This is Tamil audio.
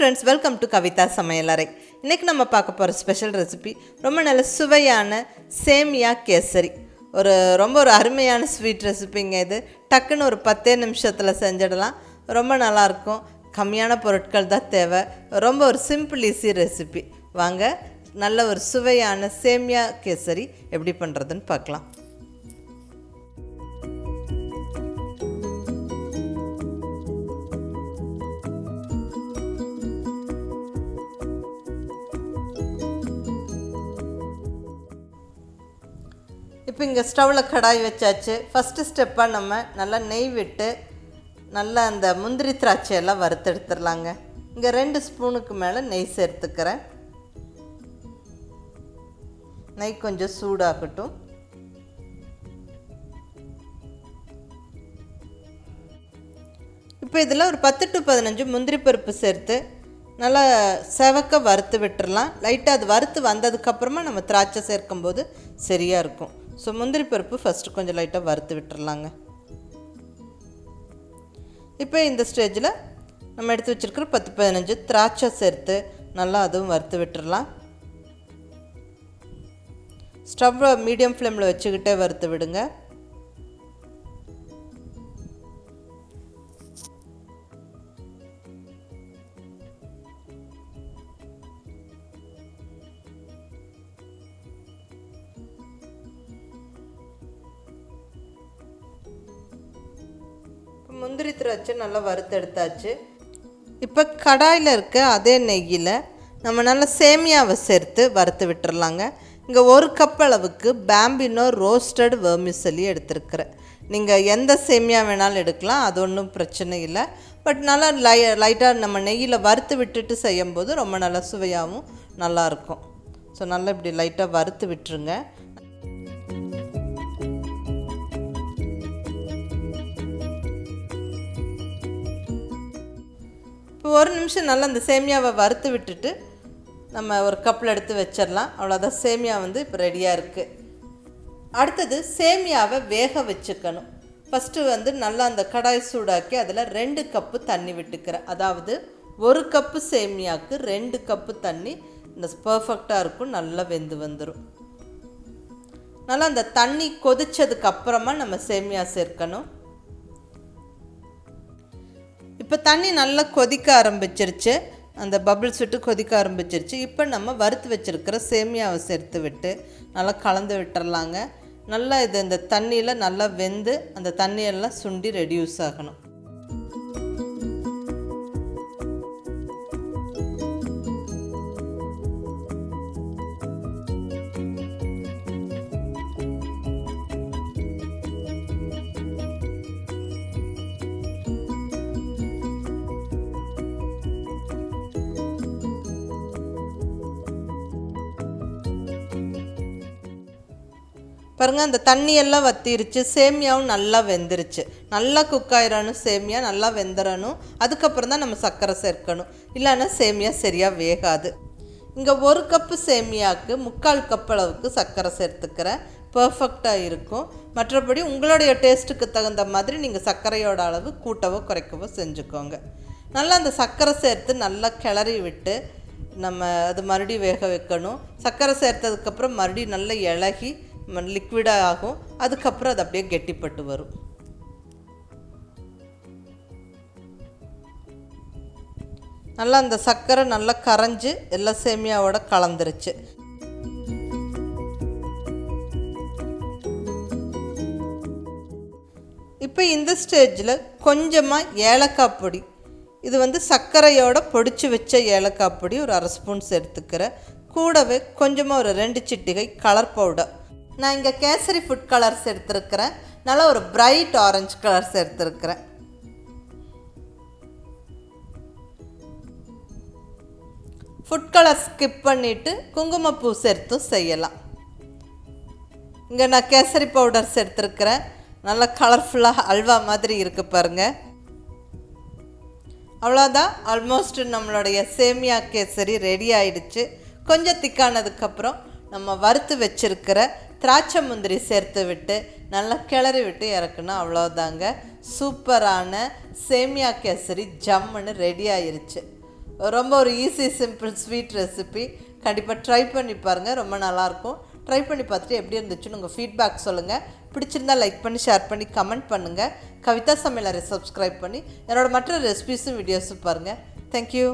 friends, welcome to kavithasamayalarai. இன்னைக்கு நம்ம பார்க்க போற ஸ்பெஷல் ரெசிபி ரொம்ப நல்ல சுவையான சேமியா கேசரி. ரொம்ப அருமையான ஸ்வீட் ரெசிபிங்க இது. டக்குன்னு ஒரு 10 நிமிஷத்துல செஞ்சிடலாம். ரொம்ப நல்லா இருக்கும். கம்மியான பொருட்கள் தான் தேவை. ரொம்ப ஒரு சிம்பிள் ஈஸி ரெசிபி. வாங்க நல்ல ஒரு சுவையான சேமியா கேசரி எப்படி பண்றதுன்னு பார்க்கலாம். இப்போ இங்கே ஸ்டவ்வில் கடாய் வச்சாச்சு. ஃபஸ்ட்டு ஸ்டெப்பாக நம்ம நல்லா நெய் விட்டு நல்லா அந்த முந்திரி திராட்சையெல்லாம் வறுத்தெடுத்துடலாங்க. இங்கே 2 ஸ்பூனுக்கு மேலே நெய் சேர்த்துக்கிறேன். நெய் கொஞ்சம் சூடாகட்டும். இப்போ இதில் ஒரு 10 to 15 முந்திரி பருப்பு சேர்த்து நல்லா செவக்க வறுத்து விட்டுறலாம். லைட்டாக அது வறுத்து வந்ததுக்கப்புறமா நம்ம திராட்சை சேர்க்கும்போது சரியாக இருக்கும். ஸோ முந்திரி பருப்பு ஃபஸ்ட்டு கொஞ்சம் லைட்டாக வறுத்து விட்டுறலாங்க. இப்போ இந்த ஸ்டேஜில் நம்ம எடுத்து வச்சுருக்கிற 10-15 திராட்சை சேர்த்து நல்லா அதுவும் வறுத்து விட்டுறலாம். ஸ்டவ்வை மீடியம் ஃப்ளேமில் வச்சுக்கிட்டே வறுத்து விடுங்க. முந்திரி திராட்சை நல்லா வறுத்தெடுத்தாச்சு. இப்போ கடாயில் இருக்க அதே நெய்யில் நம்ம நல்லா சேமியாவை சேர்த்து வறுத்து விட்டுறலாங்க. இங்கே 1 கப் அளவுக்கு பேம்பினோ ரோஸ்டட் வெர்மிcelli எடுத்துருக்கிறேன். நீங்கள் எந்த சேமியா வேணாலும் எடுக்கலாம், அது ஒன்றும் பிரச்சனை இல்லை. பட் நல்லா லைட்டாக நம்ம நெய்யில் வறுத்து விட்டுட்டு செய்யும்போது ரொம்ப நல்லா சுவையாகவும் நல்லாயிருக்கும். ஸோ நல்லா இப்படி லைட்டாக வறுத்து விட்டுருங்க. இப்போ 1 நிமிஷம் நல்லா அந்த சேமியாவை வறுத்து விட்டுட்டு நம்ம ஒரு கப்பில் எடுத்து வச்சிடலாம். அவ்வளோதான், சேமியா இப்போ ரெடியாக இருக்குது. அடுத்தது சேமியாவை வேக வச்சுக்கணும். ஃபஸ்ட்டு நல்லா அந்த கடாய் சூடாக்கி அதில் 2 கப்பு தண்ணி விட்டுக்கிறேன். அதாவது 1 கப்பு சேமியாவுக்கு 2 கப்பு தண்ணி இந்த பர்ஃபெக்டாக இருக்கும். நல்லா வெந்து வந்துடும். நல்லா அந்த தண்ணி கொதிச்சதுக்கு அப்புறமா நம்ம சேமியா சேர்க்கணும். இப்போ தண்ணி நல்லா கொதிக்க ஆரம்பிச்சிருச்சு. அந்த பபிள்ஸ் விட்டு கொதிக்க ஆரம்பிச்சிருச்சு. இப்போ நம்ம வறுத்து வச்சுருக்கிற சேமியாவை சேர்த்து விட்டு நல்லா கலந்து விட்டுறலாங்க. நல்லா இந்த தண்ணியில் நல்லா வெந்து அந்த தண்ணியெல்லாம் சுண்டி ரெடியூஸ் ஆகணும். பாருங்கள், அந்த தண்ணியெல்லாம் வற்றிருச்சு. சேமியாவும் நல்லா வெந்துருச்சு. நல்லா குக் ஆயிடணும். சேமியா நல்லா வெந்துடணும். அதுக்கப்புறம் தான் நம்ம சர்க்கரை சேர்க்கணும், இல்லைன்னா சேமியா சரியாக வேகாது. இங்கே 1 கப்பு சேமியாவுக்கு 3/4 கப் அளவுக்கு சர்க்கரை சேர்த்துக்கிறேன். பர்ஃபெக்டாக இருக்கும். மற்றபடி உங்களுடைய டேஸ்ட்டுக்கு தகுந்த மாதிரி நீங்கள் சர்க்கரையோட அளவு கூட்டவோ குறைக்கவோ செஞ்சுக்கோங்க. நல்லா அந்த சர்க்கரை சேர்த்து நல்லா கிளறி விட்டு நம்ம அது மறுபடியும் வேக வைக்கணும். சர்க்கரை சேர்த்ததுக்கப்புறம் மறுபடியும் நல்லா இளகி லிக்விடாக ஆகும். அதுக்கப்புறம் அது அப்படியே கெட்டிப்பட்டு வரும். நல்லா அந்த சர்க்கரை நல்லா கரைஞ்சி எல்லா சேமியாவோட கலந்துருச்சு. இப்போ இந்த ஸ்டேஜில் கொஞ்சமாக ஏலக்காய் பொடி, இது சர்க்கரையோட பொடிச்சு வச்ச ஏலக்காய் பொடி ஒரு 1/2 ஸ்பூன் சேர்த்துக்கிறேன். கூடவே கொஞ்சமாக ஒரு 2 சிட்டிகை கலர் பவுடர். நான் இங்கே கேசரி ஃபுட் கலர்ஸ் எடுத்துருக்கிறேன். நல்லா ஒரு பிரைட் ஆரஞ்சு கலர்ஸ் எடுத்துருக்கிறேன். ஃபுட் கலர் ஸ்கிப் பண்ணிவிட்டு குங்குமப்பூ சேர்த்தும் செய்யலாம். இங்கே நான் கேசரி பவுடர்ஸ் எடுத்துருக்கிறேன். நல்லா கலர்ஃபுல்லாக அல்வா மாதிரி இருக்குது பாருங்கள். அவ்வளோதான், ஆல்மோஸ்ட் நம்மளுடைய சேமியா கேசரி ரெடி ஆயிடுச்சு. கொஞ்சம் திக்கானதுக்கப்புறம் நம்ம வறுத்து வச்சுருக்கிற திராட்சை முந்திரி சேர்த்து விட்டு நல்லா கிளறி விட்டு இறக்குனா அவ்வளோதாங்க. சூப்பரான சேமியா கேசரி ஜம்முன்னு ரெடி ஆயிருச்சு. ரொம்ப ஒரு ஈஸி சிம்பிள் ஸ்வீட் ரெசிபி. கண்டிப்பாக ட்ரை பண்ணி பாருங்கள், ரொம்ப நல்லாயிருக்கும். ட்ரை பண்ணி பார்த்துட்டு எப்படி இருந்துச்சுன்னு உங்கள் ஃபீட்பேக் சொல்லுங்கள். பிடிச்சிருந்தால் லைக் பண்ணி ஷேர் பண்ணி கமெண்ட் பண்ணுங்கள். கவிதா சமையலறை சப்ஸ்கிரைப் பண்ணி என்னோடய மற்ற ரெசிபிஸும் வீடியோஸும் பாருங்கள். தேங்க்யூ.